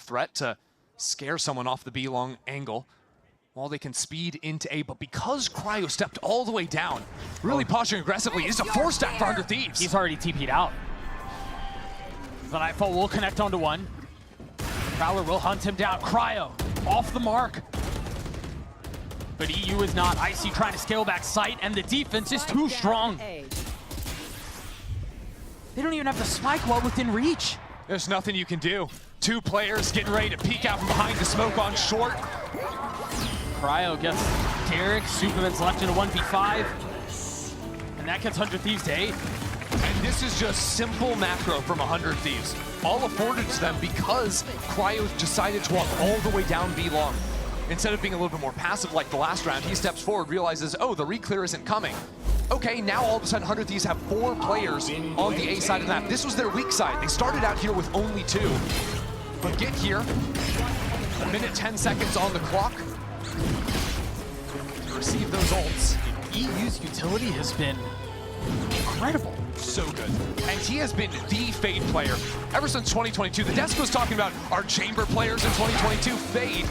threat to scare someone off the B long angle while they can speed into A. But because Cryo stepped all the way down, really posturing aggressively, it's a 4-stack for 100 Thieves. He's already TP'd out. The Nightfall will connect onto one. Prowler will hunt him down. Cryo off the mark. But EU is not. Icy trying to scale back sight, and the defense is too strong. They don't even have the spike wall within reach. There's nothing you can do. Two players getting ready to peek out from behind the smoke on short. Cryo gets Derek. Superman's left in a 1v5. And that gets 100 Thieves to 8. And this is just simple macro from 100 Thieves. All afforded to them because Cryo decided to walk all the way down B long. Instead of being a little bit more passive like the last round, he steps forward, realizes, oh, the re-clear isn't coming. Okay, now all of a sudden 100 Thieves have 4 players on the A side of the map. This was their weak side. They started out here with only 2. But get here, 1 minute 10 seconds on the clock to receive those ults. EU's utility has been incredible. So good. And he has been the Fade player ever since 2022. The desk was talking about our chamber players in 2022. Fade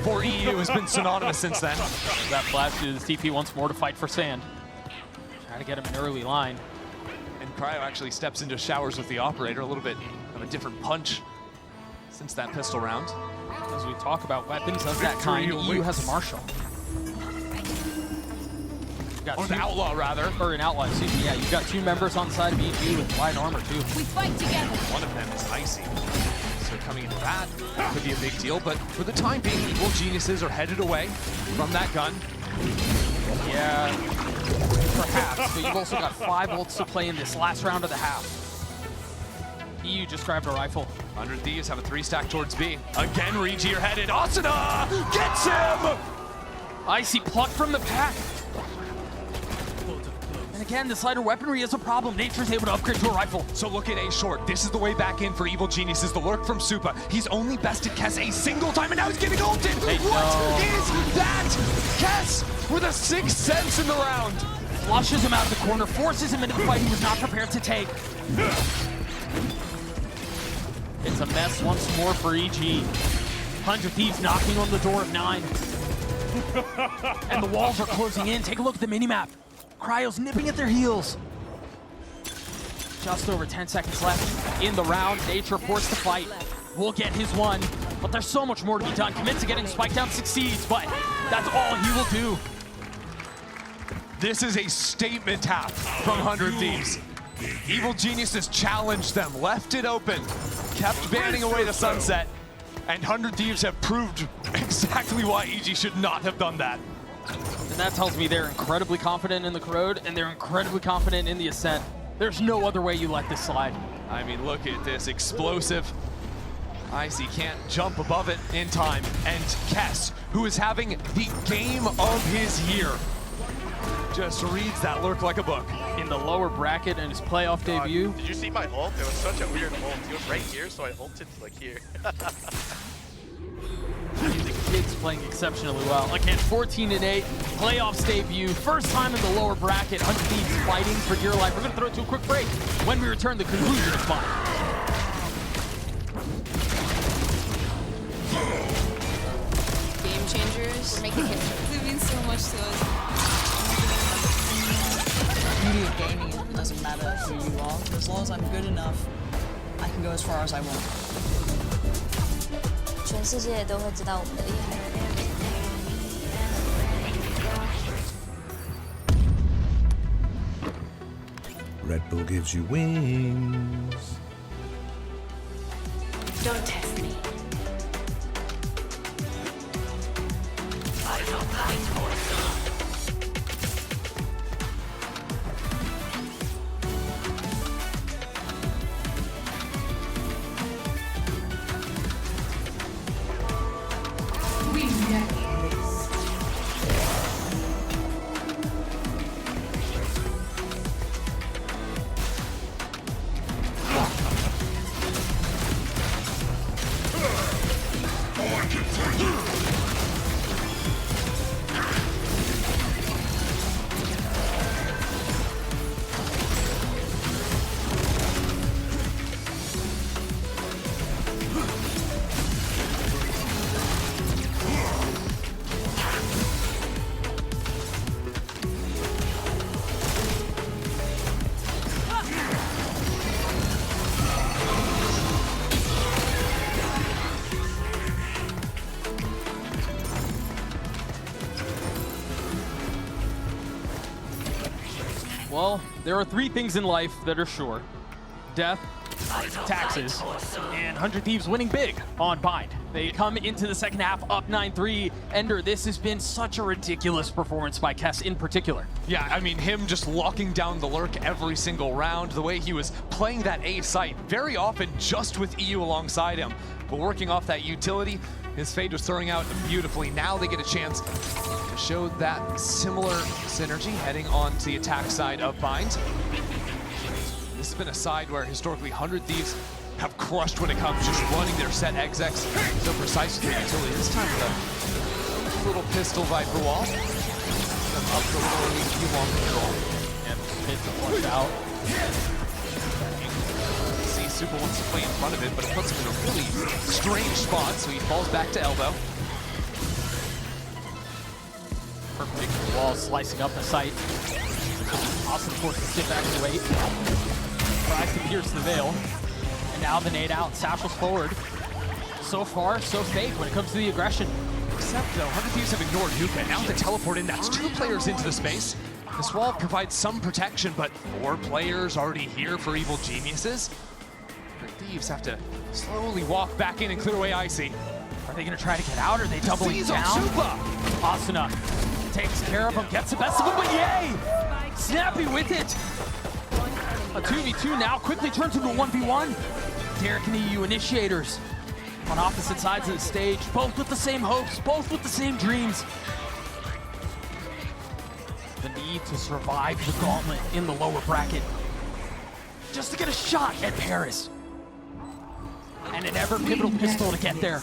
for EU has been synonymous since then. That flash to the TP once more to fight for Sand. Try to get him an early line. And Cryo actually steps into showers with the operator, a little bit of a different punch since that pistol round. As we talk about weapons of that kind, EU has a Marshall. Or an outlaw, rather. Or an outlaw, excuse me. Yeah, you've got 2 members on the side of EG with light armor, too. We fight together. One of them is Icy. So coming into that could be a big deal, but for the time being, Evil Geniuses are headed away from that gun. Yeah, perhaps, but you've also got 5 ults to play in this last round of the half. EU just grabbed a rifle. 100 Thieves have a 3-stack towards B. Again, Regi are headed. Asuna gets him! Icy plucked from the pack. And again, this lighter weaponry is a problem. Nature's able to upgrade to a rifle. So look at A short. This is the way back in for Evil Geniuses. The lurk from Supa. He's only bested Kess a single time, and now he's getting ulted. Hey, What is that? Kess with a 6th sense in the round. Flushes him out of the corner, forces him into the fight he was not prepared to take. It's a mess once more for EG. 100 Thieves knocking on the door of 9. And the walls are closing in. Take a look at the minimap. Cryo's nipping at their heels. Just over 10 seconds left in the round. Nature forced to fight. Will get his one, but there's so much more to be done. Commits to getting spiked down, succeeds, but that's all he will do. This is a statement half from 100 Thieves. Evil Geniuses challenged them, left it open, kept banning away the sunset, and 100 Thieves have proved exactly why EG should not have done that. And that tells me they're incredibly confident in the Corrode, and they're incredibly confident in the Ascent. There's no other way you let this slide. I mean, look at this, explosive. Icy can't jump above it in time. And Kess, who is having the game of his year, just reads that lurk like a book. In the lower bracket in his playoff debut. Did you see my ult? It was such a weird ult. He was right here, so I ulted like here. The kid's playing exceptionally well. Again, 14-8, playoffs debut, first time in the lower bracket. 100 Thieves fighting for dear life. We're gonna throw it to a quick break. When we return, the conclusion is fine. Game changers. We're making history. It means so much to us. The beauty of gaming is it doesn't matter who you are. As long as I'm good enough, I can go as far as I want. 全世界都会知道我们的厉害。 Red Bull gives you wings. Don't test me. I will fight for Well, there are 3 things in life that are sure. Death, taxes, and 100 Thieves winning big on Bind. They come into the second half up 9-3. Ender, this has been such a ridiculous performance by Kess in particular. Yeah, I mean, him just locking down the lurk every single round, the way he was playing that A site, very often just with EU alongside him, but working off that utility, his fade was throwing out beautifully. Now they get a chance to show that similar synergy heading on to the attack side of Bind. This has been a side where historically 100 Thieves have crushed when it comes just running their set execs so precise with their utility. This time with a little pistol Viper wall. Up the little long control. And hits the flush out. See, Super wants to play in front of it, but it puts him in a really strange spot, so he falls back to elbow. Perfect wall slicing up the site. Awesome forces to sit back and wait. Tries to pierce the veil. And now the nade out, satchels forward. So far, so safe when it comes to the aggression. Except though, 100 Thieves have ignored Hookah. Now the teleport in, that's 2 players into the space. This wall provides some protection, but 4 players already here for Evil Geniuses. The Thieves have to slowly walk back in and clear away Icy. Are they gonna try to get out? Are they doubling Seize down? on Supa! Asuna takes care of him, gets the best of him, but yay! Snappy with it! A 2v2 now quickly turns into a 1v1. Derek and EU initiators on opposite sides of the stage, both with the same hopes, both with the same dreams. The need to survive the gauntlet in the lower bracket. Just to get a shot at Paris. And an ever pivotal pistol to get there.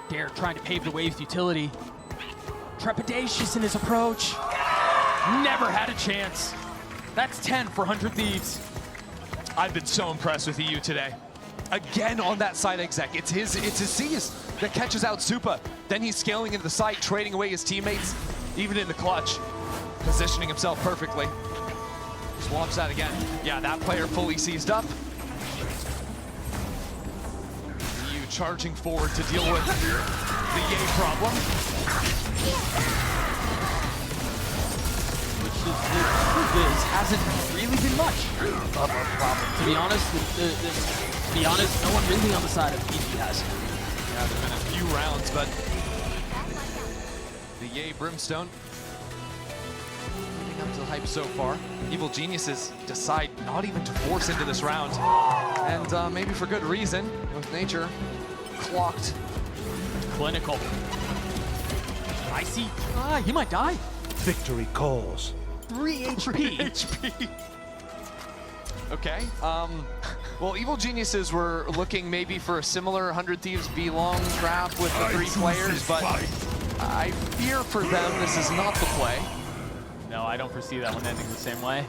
Derek trying to pave the way with utility. Trepidatious in his approach. Never had a chance. That's 10 for 100 Thieves. I've been so impressed with EU today. Again on that side exec. It's his C's that catches out Supa. Then he's scaling into the site, trading away his teammates, even in the clutch. Positioning himself perfectly. Just watch that again. Yeah, that player fully seized up. EU charging forward to deal with the Yay problem. The truth is, hasn't really been much of a problem. To be honest, no one really on the side of PG has. Yeah, there've been a few rounds, but the Yay Brimstone living up to the hype so far. Evil Geniuses decide not even to force into this round, and maybe for good reason. With Nature clocked. Clinical. Icy. He might die. Victory calls. 3 HP. HP. Okay. Well, Evil Geniuses were looking maybe for a similar 100 Thieves B-Long draft with the 3 players, but I fear for them this is not the play. No, I don't foresee that one ending the same way.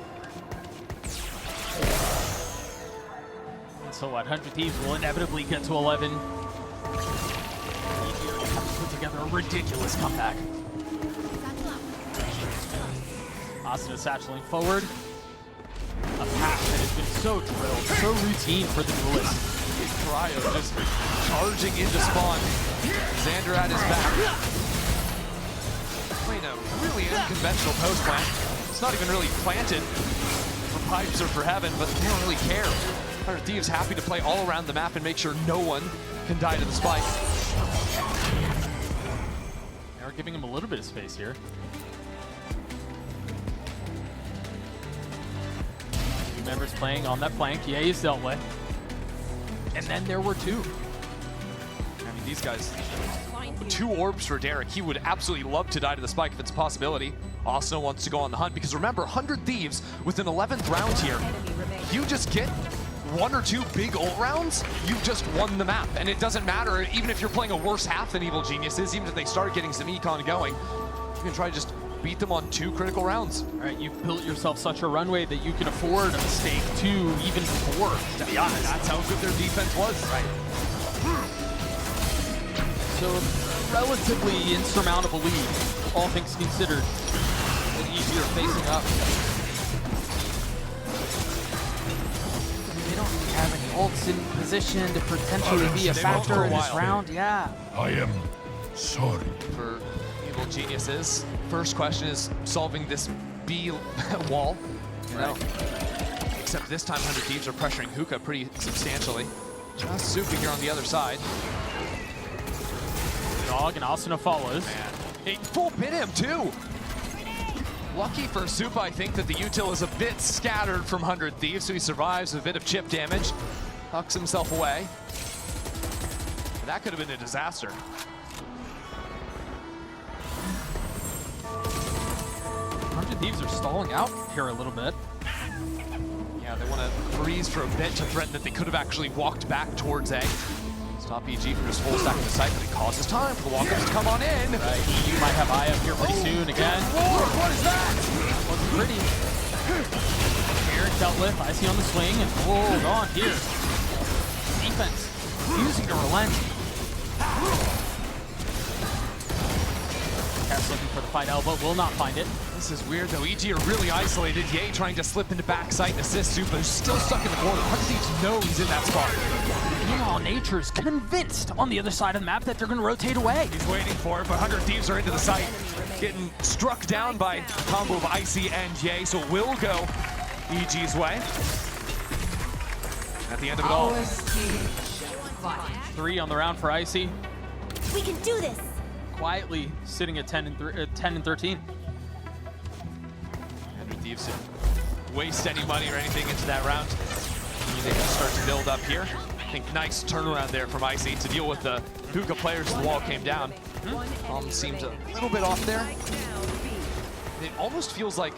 And so what, 100 Thieves will inevitably get to 11. Put together a ridiculous comeback. Asuna satcheling forward. A path that has been so drilled, so routine for the duelist. Cryo just charging into spawn. Xander at his back. Playing a really unconventional post plant. It's not even really planted for pipes or for heaven, but they don't really care. 100 Thieves happy to play all around the map and make sure no one can die to the spike. They're giving him a little bit of space here. Members playing on that flank. Yeah, he's dealt with. And then there were 2. I mean, these guys, 2 orbs for Derek. He would absolutely love to die to the spike if it's a possibility. Asuna wants to go on the hunt because remember, 100 Thieves with an 11th round here. You just get 1 or 2 big ult rounds, you've just won the map. And it doesn't matter, even if you're playing a worse half than Evil Geniuses, even if they start getting some econ going, you can try to just beat them on 2 critical rounds. All right, you've built yourself such a runway that you can afford a mistake 2, even 4, to be honest. That's how good their defense was. Right. So, relatively insurmountable lead, all things considered. And easier facing up. They don't have any ults in position to potentially be a factor in this round. Yeah. I am sorry. For Evil Geniuses, first question is solving this B wall, you know. Except this time 100 Thieves are pressuring Hookah pretty substantially. Just Supa here on the other side. Dog and Asuna follows. Man, he full bit him too. Lucky for Supa, I think, that the util is a bit scattered from 100 Thieves, so he survives with a bit of chip damage. Hucks himself away. But that could have been a disaster. Thieves are stalling out here a little bit. Yeah, they want to freeze for a bit to threaten that they could have actually walked back towards A. Stop EG from just full stacking the site, but it causes time for the walk-ups to come on in. Right, EU might have Eye up here pretty soon again. Lord, what is that? Wasn't pretty. Eric dealt with, Icy on the swing, and hold on here. Defense refusing to relent. Cass looking for the fight elbow, will not find it. This is weird though. EG are really isolated. Ye trying to slip into backside and assist Supa, who's still stuck in the corner. 100 Thieves know he's in that spot. Meanwhile, Nature's convinced on the other side of the map that they're going to rotate away. He's waiting for it, but 100 Thieves are into the site. Getting struck down by a combo of Icy and Ye, so it will go EG's way. At the end of it all. 3 on the round for Icy. We can do this. Quietly sitting at 10 and 13. 100 Thieves didn't waste any money or anything into that round. They can start to build up here. I think nice turnaround there from Icy to deal with the Hookah players as the wall came down. Seems a little bit off there. It almost feels like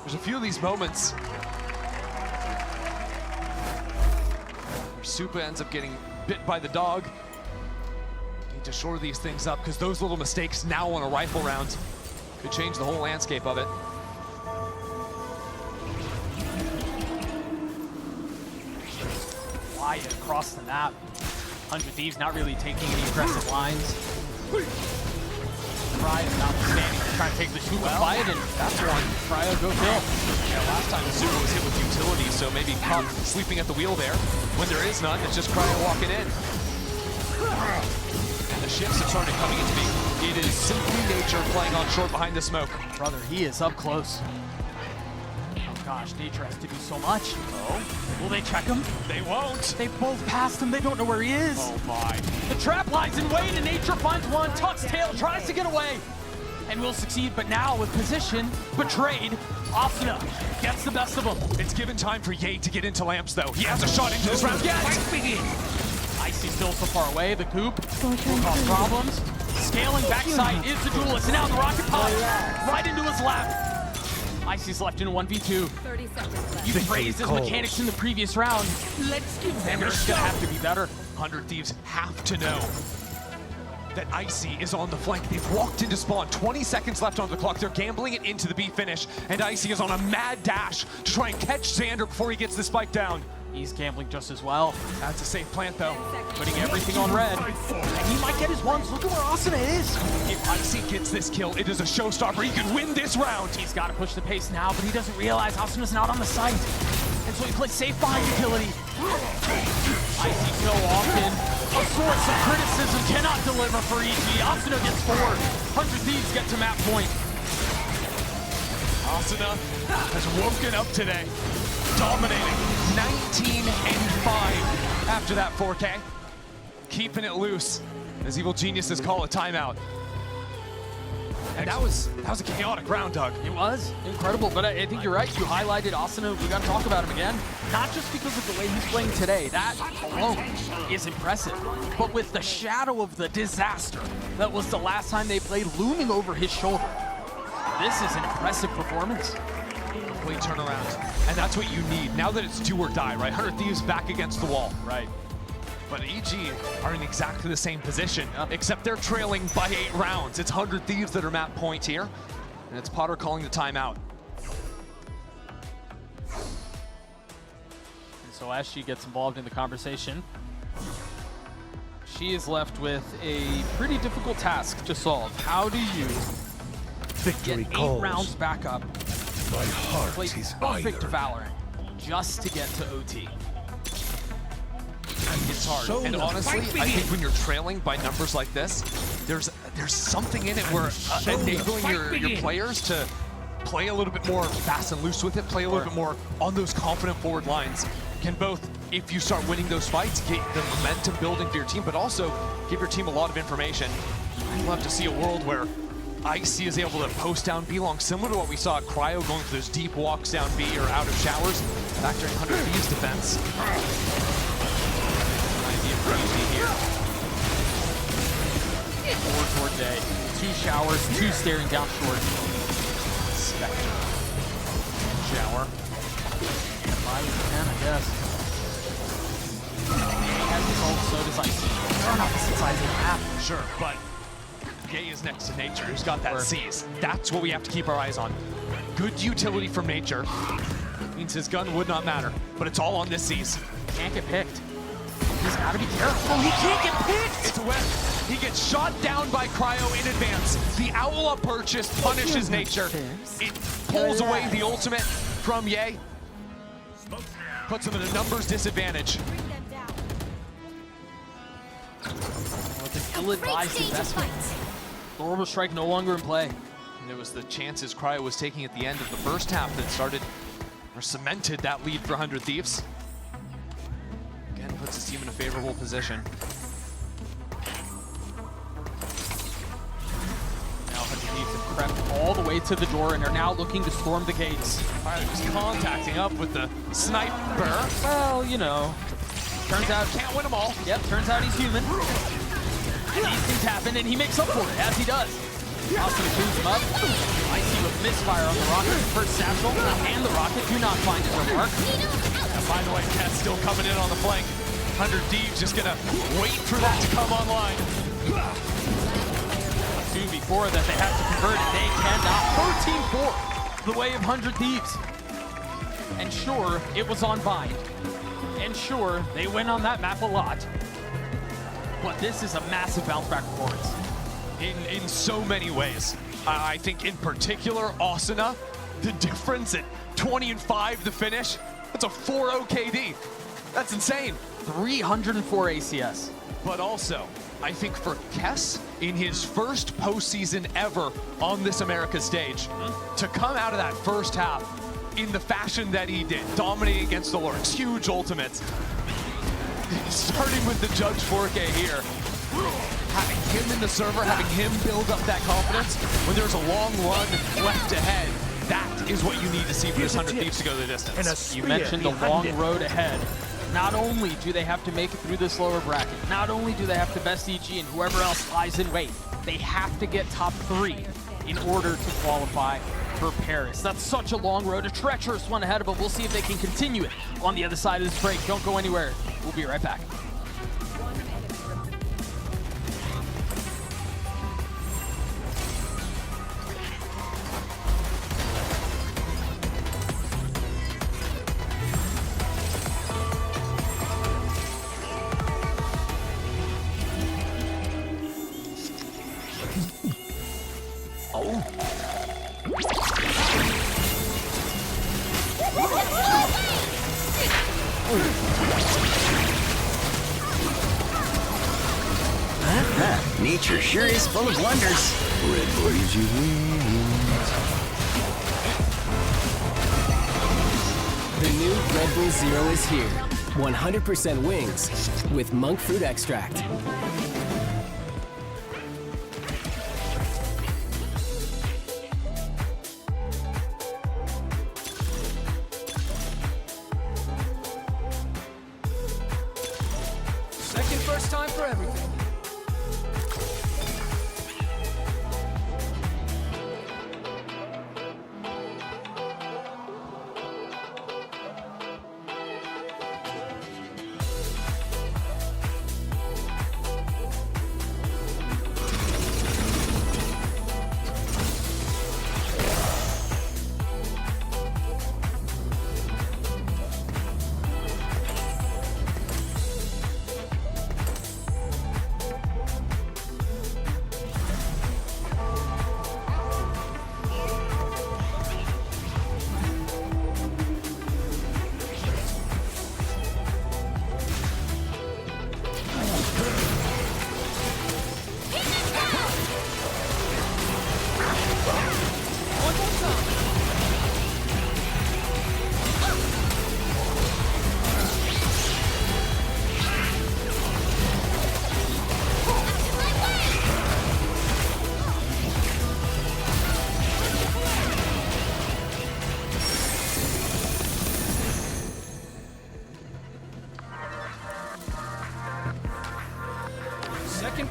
there's a few of these moments where Supa ends up getting bit by the dog. Need to shore these things up because those little mistakes now on a rifle round could change the whole landscape of it. Wyatt across the map. 100 Thieves not really taking any aggressive lines. Cryo notwithstanding, trying to take the shoot with Wyatt, and that's one. Cryo go kill. Yeah, last time the Supa was hit with utility, so maybe caught sleeping at the wheel there. When there is none, it's just Cryo walking in. And the shifts are starting coming into being. It is simply Nature playing on short behind the smoke. Brother, he is up close. Oh gosh, Nature has to do so much. Oh. Will they check him? They won't. They both passed him. They don't know where he is. Oh my. The trap lies in wait, and Nature finds one. Tucks tail, tries to get away, and will succeed. But now with position betrayed, Asuna gets the best of him. It's given time for Ye to get into lamps though. He has a shot into this round yet. Icy still so far away. The coop will cause problems. Scaling backside is the duelist. Now the rocket pop right into his lap. Icy's left in a 1v2. 30 seconds left. You praised his mechanics in the previous round. Let's give them gonna have to be better. 100 Thieves have to know that Icy is on the flank. They've walked into spawn. 20 seconds left on the clock. They're gambling it into the B finish, and Icy is on a mad dash to try and catch Xander before he gets the spike down. He's gambling just as well. That's a safe plant though. Putting everything on red. And he might get his ones. Look at where Asuna is. If Icy gets this kill, it is a showstopper. He could win this round. He's got to push the pace now, but he doesn't realize Asuna's not on the site. And so he plays safe behind utility. Icy so often a source of criticism, cannot deliver for EG. Asuna gets 4. 100 Thieves get to map point. Asuna has woken up today, dominating 19 and 5 after that 4K. Keeping it loose as Evil Geniuses call a timeout. And that was a chaotic round, Doug. It was incredible, but I think you're right. You highlighted Asuna. We got to talk about him again. Not just because of the way he's playing today. That alone is impressive. But with the shadow of the disaster that was the last time they played looming over his shoulder, this is an impressive performance. Complete turnaround. And that's what you need. Now that it's do or die, right? 100 Thieves back against the wall. Right. But EG are in exactly the same position, except they're trailing by 8 rounds. It's 100 Thieves that are map point here, and it's Potter calling the timeout. And so as she gets involved in the conversation, she is left with a pretty difficult task to solve. How do you Victory get 8 calls. rounds back up, My heart play is perfect either. Valorant, just to get to OT? It's hard. So And honestly, I think when you're trailing by numbers like this, there's something in it where enabling your players to play a little bit more fast and loose with it, play a little bit more on those confident forward lines, can both, if you start winning those fights, get the momentum building for your team, but also give your team a lot of information. I'd love to see a world where Icy is able to post down B long, similar to what we saw at Cryo going for those deep walks down B or out of showers, factoring 100 Thieves defense. Idea for easy here. Forward toward Day. 2 showers, 2 staring down short. Spectre. Shower. Buy 10, I guess. Has his ult, so does Icy. They're not the size they have. Sure, but Gay is next to Nature, who's got that seize. That's what we have to keep our eyes on. Good utility from Nature. Means his gun would not matter, but it's all on this seize. Can't get picked. He's gotta be careful. He can't get picked! It's a whip. He gets shot down by Cryo in advance. The Owl up purchase punishes Nature. It pulls away the ultimate from Ye. Puts him in a numbers disadvantage. Well, it's an ill-advised investment. The Orbital Strike no longer in play. And it was the chances Cryo was taking at the end of the first half that started or cemented that lead for 100 Thieves. Again, puts his team in a favorable position. Now 100 Thieves have crept all the way to the door and are now looking to storm the gates. Cryo just contacting up with the sniper. Well, you know, turns out Can't win them all. Yep, turns out he's human. And these things happen, and he makes up for it, as he does. Austin cleans him up. Icy with misfire on the rocket. First satchel, and the rocket do not find his mark. And by the way, Cat's still coming in on the flank. 100 Thieves just gonna wait for that to come online. Soon before that, they have to convert it. They cannot. 13-4, the way of 100 Thieves. And sure, it was on Bind. And sure, they win on that map a lot. But this is a massive bounce back performance. In so many ways. I think in particular, Asuna, the difference at 20-5 to finish, that's a 4-0 KD. That's insane. 304 ACS. But also, I think for Kess, in his first postseason ever on this America stage, to come out of that first half in the fashion that he did, dominating against the Lurks, huge ultimates, starting with the Judge 4K here, having him in the server, having him build up that confidence, when there's a long run left ahead, that is what you need to see for this 100 Thieves to go the distance. You mentioned the long road ahead. Not only do they have to make it through this lower bracket, not only do they have to best EG and whoever else lies in wait, they have to get top 3 in order to qualify for Paris. That's such a long road, a treacherous one ahead of them. We'll see if they can continue it on the other side of this break. Don't go anywhere. We'll be right back. Nature sure is full of wonders. Red Bull gives you wings. The new Red Bull Zero is here. 100% wings with monk fruit extract. Second first time for everything.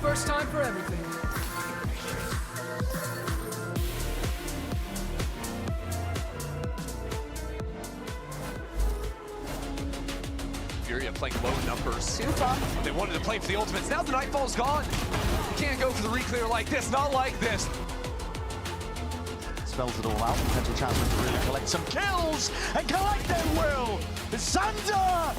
first time for everything. Furia playing low numbers. They wanted to play for the ultimates. Now the Nightfall's gone. You can't go for the reclear like this, not like this. Spells it all out. Potential chance to really collect some kills and collect them will. Sander!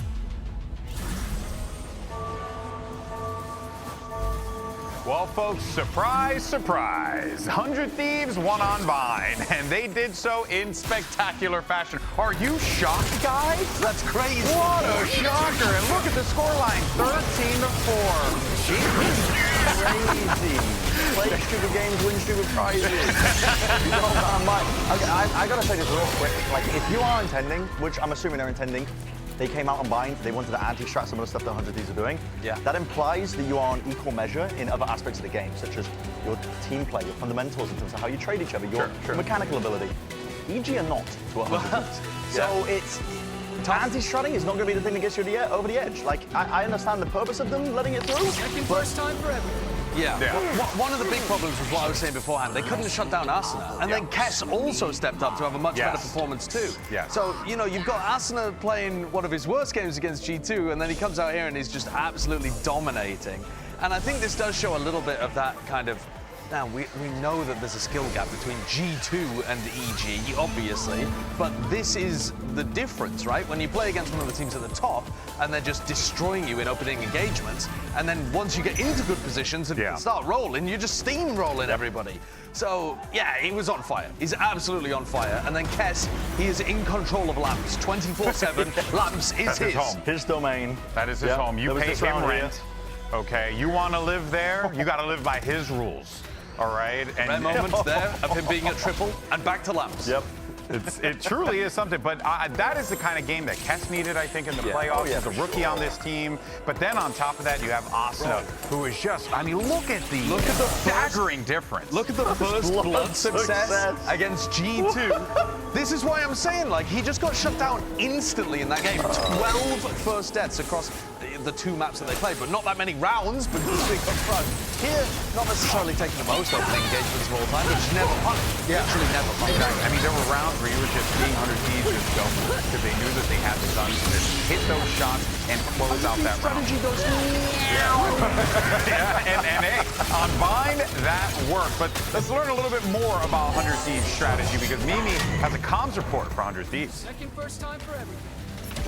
Well, folks, surprise, surprise. 100 Thieves won on Vine, and they did so in spectacular fashion. Are you shocked, guys? That's crazy. What a shocker. And look at the scoreline, 13-4. Crazy. Play stupid games, win stupid prizes. I gotta say this real quick. Like, if you are intending, which I'm assuming they're intending, they came out on Bind, they wanted to anti-strat some of the stuff that 100 Thieves are doing. Yeah. That implies that you are on equal measure in other aspects of the game, such as your team play, your fundamentals in terms of how you trade each other, your mechanical ability. EG are not to 100 Thieves. So it's... Anti-stratting is not going to be the thing that gets you over the edge. Like, I understand the purpose of them letting it through. First time for everything. Yeah. One of the big problems was what I was saying beforehand. They couldn't shut down Asuna. And then Kess also stepped up to have a much better performance too. Yeah. So, you know, you've got Asuna playing one of his worst games against G2, and then he comes out here and he's just absolutely dominating. And I think this does show a little bit of that kind of... Now, we know that there's a skill gap between G2 and EG, obviously, but this is the difference, right? When you play against one of the teams at the top, and they're just destroying you in opening engagements, and then once you get into good positions and start rolling, you're just steamrolling everybody. So, yeah, he was on fire. He's absolutely on fire. And then Kess, he is in control of Lamps, 24/7. Lamps is That's his home. His domain. That is his home. You pay him rent. Okay, you want to live there? You got to live by his rules. All right. And rare moments there of him being at triple and back to Lamps. Yep. It truly is something, but that is the kind of game that Kess needed, I think, in the playoffs. He's a rookie on this team. But then on top of that, you have Asuna, who is just, I mean, look at the staggering difference. Look at the first blood success against G2. This is why I'm saying, like, he just got shut down instantly in that game. 12 first deaths across the two maps that they played, but not that many rounds, but big up front. Here, not necessarily taking the most opening engagements of all time, but just never punished. Literally never punished. I mean, there were rounds where you were just seeing 100 Thieves just go for it, because they knew that they had the guns to just hit those shots and close out that round. Strategy goes, and hey, on Vine, that worked. But let's learn a little bit more about 100 Thieves strategy, because Mimi has a comms report for 100 Thieves. Second first time for everything.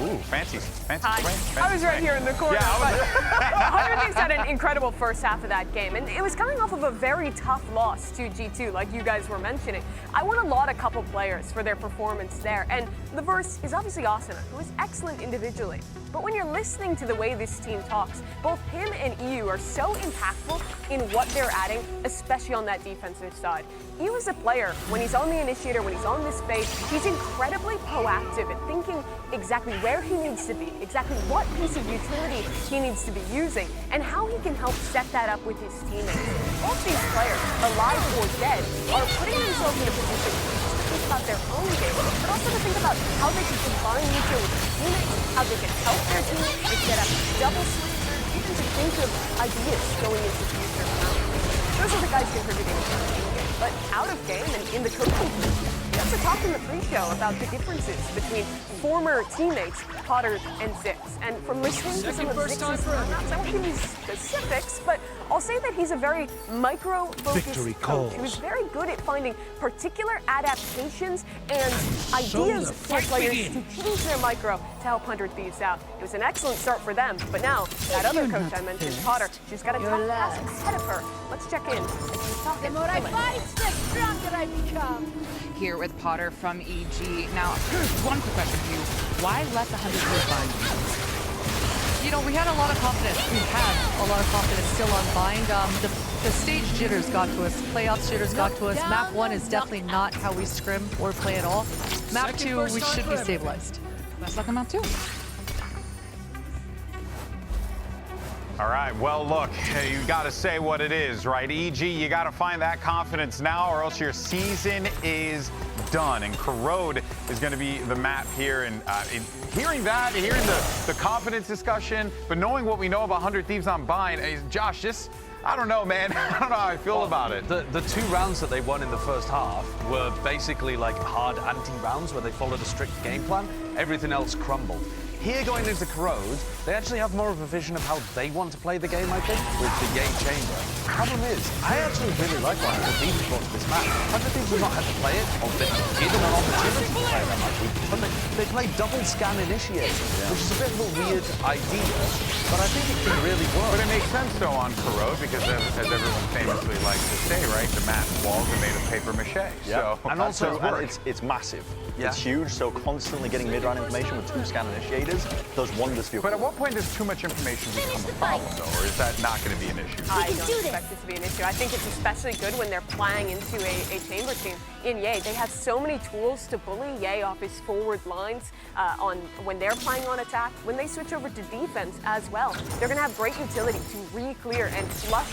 Ooh, fancy. I was right here in the corner. Yeah, 100 Thieves had an incredible first half of that game, and it was coming off of a very tough loss to G2, like you guys were mentioning. I want to laud a couple players for their performance there, and the verse is obviously Asuna, who is excellent individually. But when you're listening to the way this team talks, both him and EU are so impactful in what they're adding, especially on that defensive side. EU is a player, when he's on the initiator, when he's on this phase, he's incredibly proactive at thinking exactly where he needs to be, exactly what piece of utility he needs to be using, and how he can help set that up with his teammates. Both these players, alive or dead, are putting themselves in a position to think about their own game, but also to think about how they can combine mutual with their teammates, how they can help their teammates, and set up double swings, or even to think of ideas going into future rounds. Those are the guys contributing to the game. But out of game and in the coaching, we also talked in the pre-show about the differences between former teammates, Potter and Zix. And from listening to some of Zix's comments, I won't give you specifics, but I'll say that he's a very micro-focused coach who's very good at finding particular adaptations and ideas for players to change their micro to help 100 Thieves out. It was an excellent start for them, but now that other coach I mentioned, Potter, she's got a tough task ahead of her. Let's check in as she's talking. The more I fight, the stronger I become. Here with Potter from EG. Now, one quick question for you. Why let the 100 Thieves bind? You know, we had a lot of confidence. We had a lot of confidence still on bind. The stage jitters got to us. Playoffs jitters got to us. Map 1 is definitely not how we scrim or play at all. Map 2, we should be stabilized. Best luck on Map 2. All right, well, look, you got to say what it is, right? EG, you got to find that confidence now or else your season is done. And Corrode is going to be the map here. And hearing the confidence discussion, but knowing what we know about 100 Thieves on Bind, Josh, this, I don't know, man. I don't know how I feel about it. The 2 rounds that they won in the first half were basically like hard anti-rounds where they followed a strict game plan. Everything else crumbled. Here, going into Corrode, they actually have more of a vision of how they want to play the game, I think, with the Yay Chamber. Problem is, I actually really like what 100 Thieves brought to this match. 100 Thieves have not had to play it, or been given an opportunity to play that much, but they play double scan initiate, which is a bit of a weird idea, but I think it can really work. But it makes sense, though, on Corrode, because as everyone famously likes to say, right, the mat walls are made of paper mache. Yeah. So, and also it's massive. Yeah. It's huge, so constantly getting mid-round information with 2 scan initiators does wonders for your But at what point does too much information become a problem, though? Or is that not going to be an issue? I don't expect it to be an issue. I think it's especially good when they're playing into a chamber team. In Yay, they have so many tools to bully Yay off his forward lines when they're playing on attack. When they switch over to defense as well, they're going to have great utility to re-clear and flush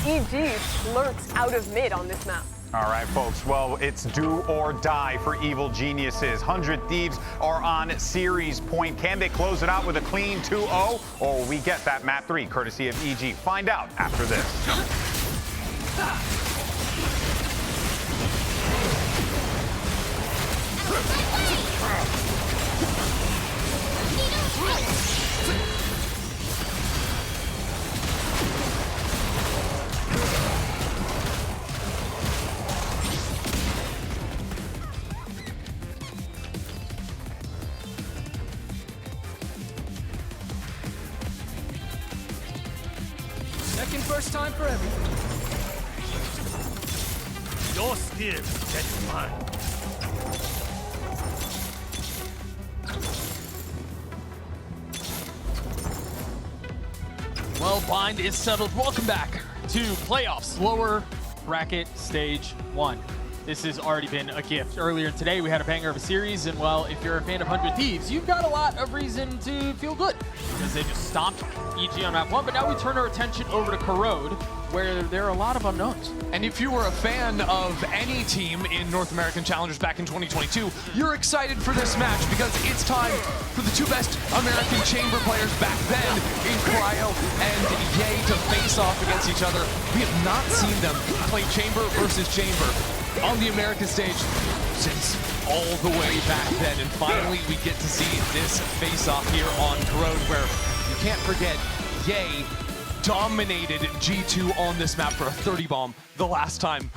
EG's lurks out of mid on this map. All right, folks. Well, it's do or die for Evil Geniuses. 100 Thieves are on series point. Can they close it out with a clean 2-0? Or will we get that map 3 courtesy of EG? Find out after this. Second first time for everything. Your skills get mine. Well, Bind is settled. Welcome back to playoffs, lower bracket stage 1. This has already been a gift. Earlier today, we had a banger of a series, and well, if you're a fan of 100 Thieves, you've got a lot of reason to feel good because they just stomped EG on map 1, but now we turn our attention over to Corrode, where there are a lot of unknowns. And if you were a fan of any team in North American Challengers back in 2022, you're excited for this match because it's time for the 2 best American Chamber players back then in Cryo and Yay to face off against each other. We have not seen them play Chamber versus Chamber on the American stage since all the way back then. And finally, we get to see this face-off here on Corrode, where you can't forget Yay dominated G2 on this map for a 30 bomb the last time